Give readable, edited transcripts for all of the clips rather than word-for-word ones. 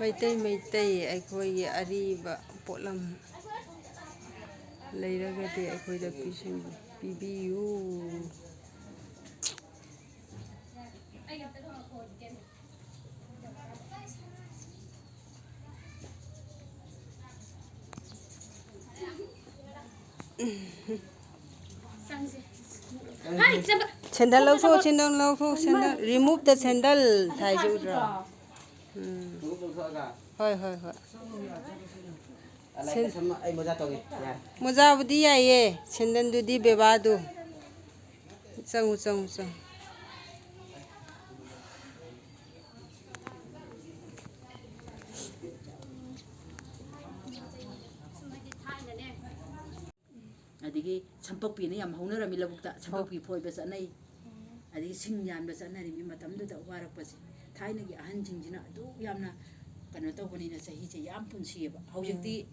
ꯃꯩꯇꯩ ꯑꯩꯈꯣꯏꯒꯤ ꯑꯔꯤꯕ ꯄꯣꯠꯂꯝ ꯂꯩꯔꯒꯗꯤ ꯑꯩꯈꯣꯏꯗ ꯄꯤꯕꯤꯌꯨ. Sandal lawful, sandal. Remove the sandal. Thai judra. Hoi. Moja budi ya ye. Sandal dudi bebadu. Sang. Adigi sampakpi ni am haunarami labukta sampakpi phoi ba chanai adigi sing yan ba chanari mi matamdu da warakpasi thaina gi ahan jingjina adu yamna kana tawbani na sahi che yam punsi ba haujikti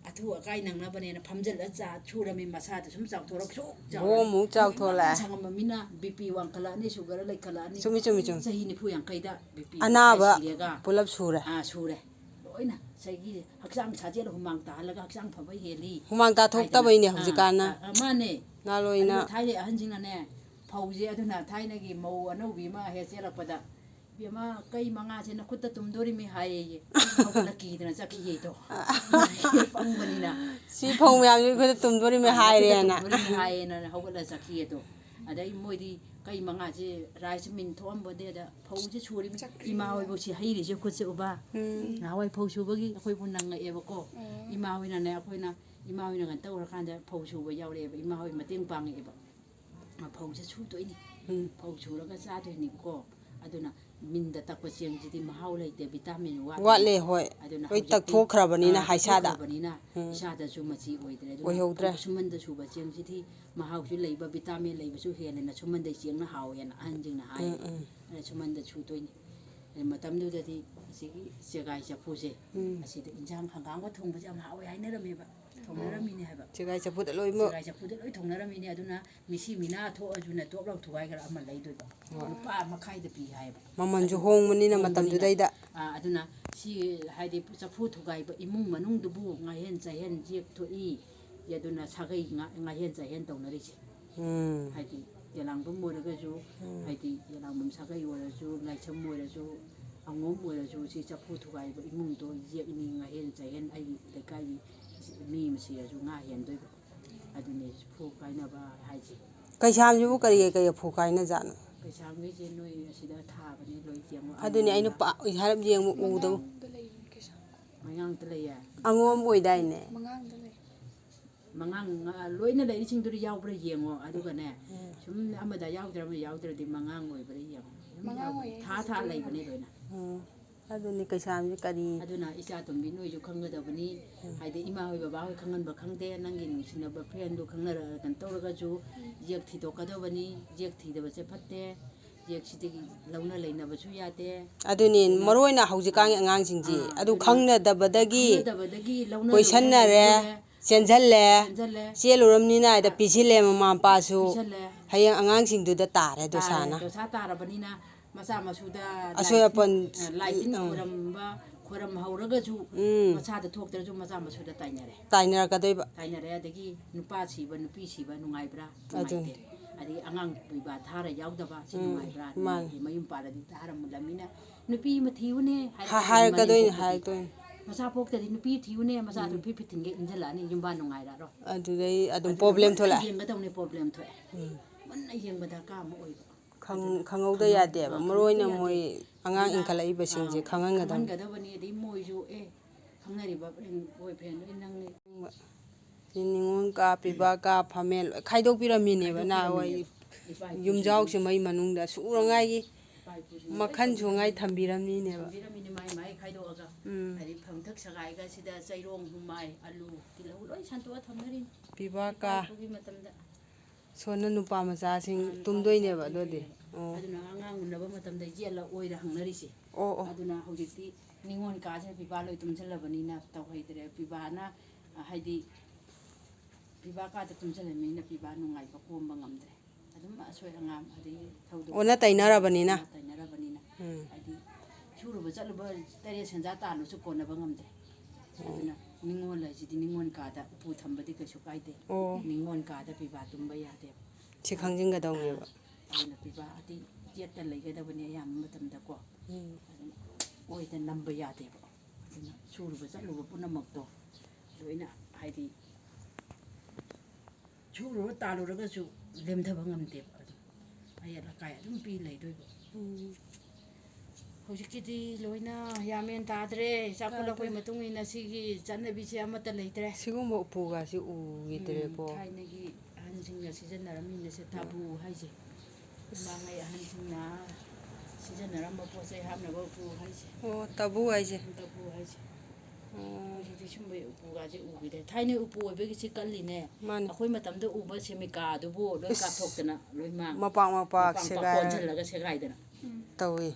athu akai nangna bane na phamjal cha churami masa da sum chaw thorak so Ho mu chaw thola sangam mina bp wankala ni sugar lai kala ni chumi sahi ni phu yang kaida bp anaba pulap sure sure loina saigi hakjang sajel humang ta halaga hakjang phaba heli humang ta thok ta bai ne hujikana mane na loina thaile ahanjinga ne phauji aduna thaina gi mau anobi ma he chelakpada bima kai manga se na khutta tumdori mi haye hawla ki dana chaki ye to pangbanina si phau myam ni khutta tumdori mi haire na haye na hawla chaki ye to adai moidi kai manga je rice min thom bode da phauji churi ima hoi bo si hairi je khutse uba na hoi phau subagi akhoi bu nang e ba ko ima hoi na ne akhoi na ima hoi na kan tawra khanda phau suba yaure ba ima hoi mateng pang e ba phau je chu toini phau churaga cha toini ko aduna minda takpa cheng jidi mahau leite vitamin watle hoi oi tak thokhrabani na haisada isada chu machi oidre sumanda suba cheng jidi mahau ju leiba vitamin leiba chu hele na sumanda cheng na haw yana anjing na hai sumanda chu toini matamdu dadi sigi segai chapu je asida injang hangang ga thongba jam haw yaina rameba thongnaramini haba segai chapu da loi mo segai chapu da loi thongnaramini aduna misi mina tho ajuna top lok thugai gar ama leido pa makhai da pi haiba maman ju hongmani na matam du daida aduna si haidi chapu thugai ba imung manung dubu ngahen chahen jek thoi yaduna sagai ngahen chahen tongnari che haidi yelangbum moraga ju haidi yelangbum sagai wora ju ngaicham moira ju angom moira ju si chapu thugai ba imung do jek ni ngahen chahen ai lekai mi masi ju ngahen doi adune phu kaina ba haiji kaisam ju kari fu kaina jana kaisam ge je noi asida thabani loi jeng aduni ainu pa harap jeng mu udo mangang tleya angom oidai ne mangang loina dai sing duri yaubra yengo aduga ne sum amada yaudra di mangang oi bra yengo tha leibani loina aduni kaisam ji kari aduna isa tumbi noi ju khangadabani haide ima hoi baba hoi khangan ba khangde nangi nusina ba friend du khangnara kan tawraga ju jek thi to kadabani jek thi da ba che phatte jek sidigi launa leina ba chu yate aduni maroina haujikan angang singji adu khangna dabadagi koisannare senjalle cheluramni na da pisile mama pa su hayang angang singdu da tare do sana do sa tarabani na masa masuda asoyapan lighting khoram hauraga ju masa da thoktra ju masa masuda tainara kadaiba tainare adagi nupa siba nupi siba nungaibra adi angang biba thara yaudaba si nungaibra mayum paradi thara mulamina nupi mathiune har kadoin har toin masa poktadi nupi thiune masa nupi phitinge injalani yumba nungaira ro adudai adum problem thola yenga tawne problem thoe manna yengbada ka mo oiba khangauda yade ba maroina moi angang inkalai basingje khangangadabani adi moi ju khangnari ba boy friend nangni ningon ka piba ka phamel khaidok piramine ba na wai yumjau se mai manungda surangai gi makhan sungai thambiramni ne ba mai khaidoga ari phangthak sagai ga sida chairong humai alu tilau loi santo thamnari piba ka sona nupa macha sing tumdoi ne ba dodi aduna angang unaba matamda jela oira hangnari se aduna hojiti ningon ka je piba loi tumchalabani na tawhaidre piba na haidi piba ka ta tumchalami na piba nungai ba komba ngamdre adum asoi angam adi thaudu ona tainarabani na adi suru ꯆꯠꯂꯨꯕ ꯇꯔꯦꯠ ꯁꯦꯟꯖꯥ ꯇꯥꯜꯂꯁꯨ ꯀꯣꯟꯅꯕ ꯉꯝꯗꯦ ꯑꯗꯨꯅ ꯅꯤꯉꯣꯜ ꯍꯥꯏꯁꯤꯗꯤ ꯅꯤꯉꯣꯜ ꯀꯥꯗ ꯎꯄꯨ ꯊꯝꯕꯗꯤ ꯀꯩꯁꯨ ꯀꯥꯏꯗꯦ ꯅꯤꯉꯣꯜ ꯀꯥꯗ ꯄꯤꯕꯥ ꯇꯨꯝꯕ ꯌꯥꯗꯦꯕ ꯁꯤ ꯈꯪꯖꯤꯟꯒꯗꯧꯅꯦꯕ ꯑꯗꯨꯅ ꯄꯤꯕꯥꯗꯤ ꯆꯦꯠꯇ ꯂꯩꯒꯗꯕꯅꯤ ꯑꯌꯥꯝꯕ ꯃꯇꯝꯗꯀꯣ ꯑꯗꯨꯅ ꯑꯣꯏꯗ ꯅꯝꯕ ꯌꯥꯗꯦꯕ ꯑꯗꯨꯅ ꯁꯨꯔꯨꯕ ꯆꯠꯂꯨꯕ ꯄꯨꯝꯅꯃꯛꯇꯣ ꯂꯣꯏꯅ ꯍꯥꯏꯗꯤ ꯁꯨꯔꯨꯔ ꯇꯥꯜꯂꯨꯔꯒꯁꯨ ꯂꯦꯝꯊꯕ ꯉꯝꯗꯦꯕ ꯑꯗꯨꯝ ꯑꯌꯦꯠ ꯑꯀꯥꯏ ꯑꯗꯨꯝ ꯄꯤ ꯂꯩꯗꯣꯏꯕ ꯍꯧꯖꯤꯛꯀꯤꯗꯤ ꯂꯣꯏꯅ ꯌꯥꯃꯦꯟ ꯇꯥꯗ꯭ꯔꯦ ꯆꯥꯎꯈꯠꯂꯛꯄꯒꯤ ꯃꯇꯨꯡ ꯏꯟꯅ ꯁꯤꯒꯤ ꯆꯠꯅꯕꯤꯁꯦ ꯑꯃꯠꯇ ꯂꯩꯇ꯭ꯔꯦ ꯁꯤꯒꯨꯝꯕ ꯎꯄꯨꯒꯁꯤ ꯎꯈꯤꯗ꯭ꯔꯦꯀꯣ ꯊꯥꯏꯅꯒꯤ ꯑꯍꯟꯁꯤꯡꯅ ꯁꯤꯖꯤꯟꯅꯔꯝꯃꯤꯅꯁꯦ ꯇꯥꯕꯨ ꯍꯥꯏꯁꯦ ꯃꯃꯥꯡꯉꯩ ꯑꯍꯟꯁꯤꯡꯅ ꯁꯤꯖꯤꯟꯅꯔꯝꯕ ꯄꯣꯠ ꯆꯩ ꯍꯥꯞꯅꯕ ꯎꯄꯨ ꯍꯥꯏꯁꯦ ꯇꯥꯕꯨ ꯍꯥꯏꯁꯦ ꯇꯥꯕꯨ ꯍꯥꯏꯁꯦ ꯍꯧꯖꯤꯛꯇꯤ ꯁꯨꯝꯕ ꯎꯄꯨꯒꯥꯁꯦ ꯎꯈꯤꯗ꯭ꯔꯦ ꯊꯥꯏꯅ ꯎꯄꯨ ꯑꯣꯏꯕꯒꯤꯁꯤ ꯀꯜꯂꯤꯅꯦ ꯃꯥꯅꯤ ꯑꯩꯈꯣꯏ ꯃꯇꯝꯗ ꯎꯕ ꯁꯦꯃꯤꯀꯥꯗꯨꯕꯨ ꯂꯣꯏ ꯀꯥꯞꯊꯣꯛꯇꯅ ꯂꯣꯏ ꯃꯄꯥꯛ ꯀꯣꯟꯁꯤꯜꯂꯒ ꯁꯦꯒꯥꯏꯗꯅ ꯇꯧꯏ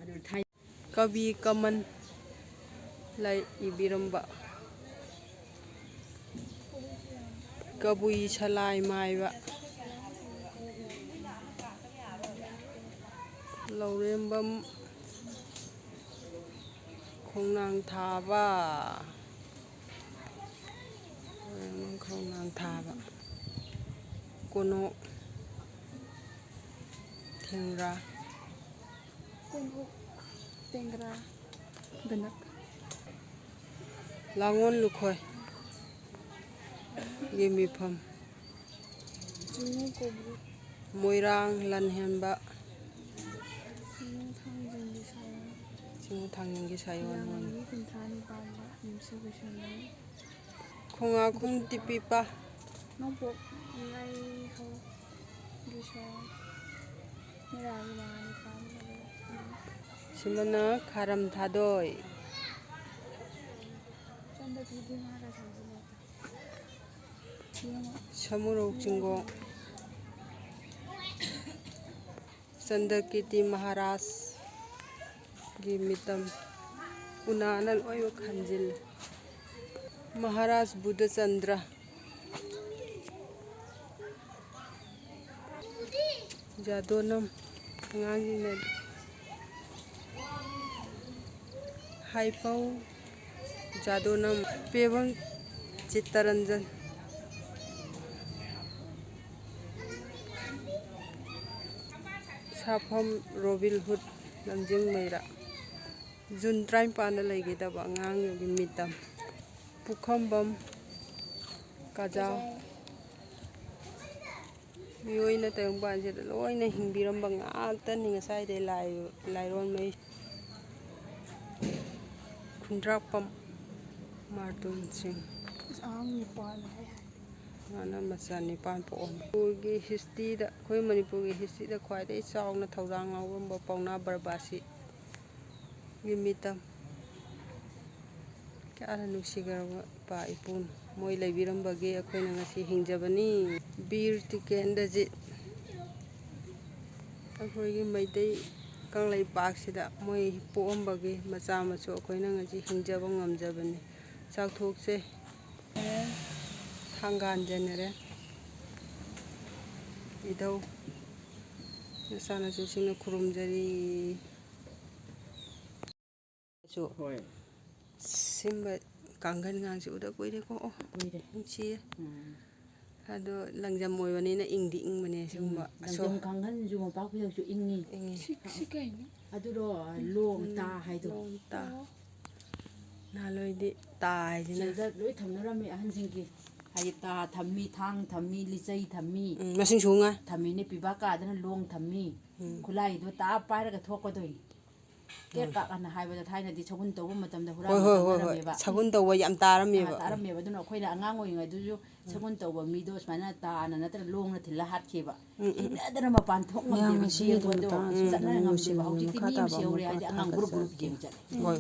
ꯑꯗꯨ ꯊꯥꯏ ꯀꯕꯤ ꯀꯃꯟ ꯂꯩ ꯏꯕꯤꯔꯝꯕ ꯀꯕꯨꯏ ꯁꯂꯥꯏ ꯃꯥꯏꯕ ꯂꯧꯔꯦꯝꯕꯝ ꯈꯣꯡꯅꯥꯡ ꯊꯥꯕ ꯀꯣꯅꯣꯛ ꯊꯦꯡꯒ꯭ꯔꯥ ꯂꯥꯡꯒꯣꯜ ꯂꯨꯈꯣꯏ ꯒꯤ ꯃꯤꯐꯝ ꯃꯣꯏꯔꯥꯡ ꯂꯟꯍꯦꯟꯕ ꯆꯤꯉꯨ ꯊꯥꯡꯖꯤꯡꯒꯤ ꯁꯥꯌꯣꯟ ꯈꯣꯡꯉꯥꯈꯨꯝ ꯇꯤꯄꯤꯄꯥ ꯅꯣꯡꯄꯣꯛ ꯂꯩꯍꯧ ꯒꯤꯁꯣꯟ ꯃꯦꯔꯥꯒꯤ ꯃꯉꯥꯅꯤ ꯁꯤꯃꯅ ꯈꯥꯔꯝ ꯊꯥꯗꯣꯏ ꯁꯃꯨꯔꯧ ꯆꯤꯡꯒꯣꯡ ꯆꯟꯗ꯭ꯔꯀꯤꯔꯇꯤ ꯃꯍꯥꯔꯥꯖ ꯒꯤ ꯃꯤꯇꯝ ꯎꯅꯥꯅ ꯂꯣꯏꯅ ꯈꯟꯖꯤꯜꯂꯤ ꯃꯍꯥꯔꯥꯖ ꯕꯨꯙꯆꯟꯗ꯭ꯔ ꯖꯥꯗꯣꯅꯝ ꯑꯉꯥꯡꯁꯤꯡꯅ ꯍꯥꯏꯄꯧ ꯖꯥꯗꯣꯅꯝ ꯄꯦꯕꯝ ꯆꯤꯠꯇꯔꯟꯖꯟ ꯁꯥꯐꯝ ꯔꯣꯕꯤꯟ ꯍꯨꯗ ꯂꯝꯖꯤꯡ-ꯃꯩꯔꯥ ꯖꯨꯟ 15ꯗ ꯂꯩꯒꯗꯕ ꯑꯉꯥꯡꯒꯤ ꯃꯤꯇꯝ ꯄꯨꯈꯝꯕꯝ ꯀꯥꯖꯥꯎ ꯃꯤꯑꯣꯏꯅ ꯇꯥꯏꯕꯪꯄꯥꯟꯁꯤꯗ ꯂꯣꯏꯅ ꯍꯤꯡꯕꯤꯔꯝꯕ ꯉꯥꯛꯇꯅꯤ ꯉꯁꯥꯏꯗꯩ ꯂꯥꯏꯔꯣꯟꯃꯩ ꯈꯨꯟꯗ꯭ꯔꯥꯛꯄꯝ ꯃꯥꯔꯇꯨꯟ ꯁꯤꯡ ꯃꯥꯅ ꯃꯆꯥ 9 ꯄꯣꯛꯑꯝꯃꯤ ꯃꯅꯤꯄꯨꯔꯒꯤ ꯍꯤꯁꯇ꯭ꯔꯤꯗ ꯑꯩꯈꯣꯏ ꯃꯅꯤꯄꯨꯔꯒꯤ ꯍꯤꯁꯇ꯭ꯔꯤꯗ ꯈ꯭ꯋꯥꯏꯗꯒꯤ ꯆꯥꯎꯅ ꯊꯧꯗꯥꯡ ꯂꯧꯔꯝꯕ ꯄꯥꯎꯅꯥ ꯕ꯭ꯔꯕꯥꯁꯤ ꯒꯤ ꯃꯤꯇꯝ ꯀꯌꯥꯗ ꯅꯨꯡꯁꯤꯈ꯭ꯔꯕ ꯏꯄꯥ ꯏꯄꯨꯅꯣ ꯃꯣꯏ ꯂꯩꯕꯤꯔꯝꯕꯒꯤ ꯑꯩꯈꯣꯏꯅ ꯉꯁꯤ ꯍꯤꯡꯖꯕꯅꯤ ꯕꯤꯔ ꯇꯤꯀꯦꯟꯗ꯭ꯔꯖꯤꯠ ꯑꯩꯈꯣꯏꯒꯤ ꯃꯩꯇꯩ ꯀꯪꯂꯩꯄꯥꯛꯁꯤꯗ ꯃꯣꯏ ꯄꯣꯛꯑꯝꯕꯒꯤ ꯃꯆꯥ ꯃꯁꯨ ꯑꯩꯈꯣꯏꯅ ꯉꯁꯤ ꯍꯤꯡꯖꯕ ꯉꯝꯖꯕꯅꯤ ꯆꯥꯎꯊꯣꯛꯆꯩ ꯊꯥꯡꯒꯥꯜ ꯖꯦꯅꯔꯦꯜ ꯏꯙꯧ ꯅꯆꯥꯅꯁꯨꯁꯤꯡꯅ ꯈꯨꯔꯨꯝꯖꯔꯤ ꯁꯤꯝꯕ ꯀꯥꯡꯈꯟꯒꯥꯡꯁꯤ ꯎꯗ ꯀꯨꯏꯔꯦꯀꯣ ꯀꯨꯏꯔꯦ ꯅꯨꯡꯁꯤꯌꯦ ꯑꯗꯣ ꯂꯪꯖꯝ ꯑꯣꯏꯕꯅꯤꯅ ꯏꯪꯗꯤ ꯏꯪꯕꯅꯦ ꯁꯤꯒꯨꯝꯕ ꯂꯪꯖꯝ ꯀꯥꯡꯈꯟꯁꯨ ꯃꯣꯝꯄꯥꯛ ꯐꯤꯗꯛꯁꯨ ꯏꯪꯉꯤ ꯁꯤ ꯀꯩꯅꯣ ꯑꯗꯨꯔꯣ ꯂꯣꯡ ꯇꯥ ꯍꯥꯏꯗꯣ ꯅꯍꯥꯟꯋꯥꯏꯗꯤ ꯇꯥ ꯍꯥꯏꯁꯤꯅ ꯁꯤꯗ ꯂꯣꯏ ꯊꯝꯅꯔꯝꯃꯤ ꯑꯍꯟꯁꯤꯡꯒꯤ ꯍꯥꯏꯗꯤ ꯇꯥ ꯊꯝꯃꯤ ꯊꯥꯡ ꯊꯝꯃꯤ ꯂꯤꯆꯩ ꯊꯝꯃꯤ ꯃꯁꯤꯡ ꯁꯨꯉꯥꯏ ꯊꯝꯃꯤꯅꯦ ꯄꯤꯕꯥ ꯀꯥꯗꯅ ꯂꯣꯡ ꯊꯝꯃꯤ ꯈꯨꯠꯂꯥꯏꯗꯣ ꯇꯥ ꯄꯥꯏꯔꯒ ꯊꯣꯛꯀꯗꯣꯏꯅꯤ ꯀꯦꯛ ꯀꯥꯛꯑꯅ ꯍꯥꯏꯕꯗ ꯊꯥꯏꯅꯗꯤ ꯁꯒꯨꯟ ꯇꯧꯕ ꯃꯇꯝꯗ ꯍꯨꯔꯥꯟꯕ ꯆꯪꯅꯔꯝꯃꯦꯕ ꯁꯒꯨꯟ ꯇꯧꯕ ꯌꯥꯝ ꯇꯥꯔꯝꯃꯦꯕ ꯑꯗꯨꯅ ꯑꯩꯈꯣꯏꯅ ꯑꯉꯥꯡ ꯑꯣꯏꯔꯤꯉꯩꯗꯁꯨ ꯁꯒꯨꯟ ꯇꯧꯕ ꯃꯤꯗꯣ ꯁꯨꯃꯥꯏꯅ ꯇꯥꯅ ꯅꯠꯇ꯭ꯔꯒ ꯂꯣꯡꯅ ꯊꯤꯜꯂ ꯍꯥꯠꯈꯤꯕ ꯀꯤꯅꯗꯅ ꯃꯄꯥꯟ ꯊꯣꯛ ꯉꯝꯗꯦꯕ ꯌꯦꯡꯕꯗꯣ ꯆꯠꯅ ꯉꯝꯗꯦꯕ ꯍꯧꯖꯤꯛꯇꯤ ꯃꯤ ꯑꯃ ꯁꯤꯍꯧꯔꯦ ꯍꯥꯏꯗꯤ ꯑꯉꯥꯡ ꯒ꯭ꯔꯨꯞ ꯒ꯭ꯔꯨꯞ ꯌꯦꯡ ꯆꯠꯂꯦ ꯍꯣꯏ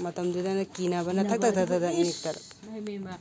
ꯃꯇꯝꯗꯨꯗꯅ ꯀꯤꯅꯕꯅ ꯊꯛ ꯅꯤꯛꯇꯅ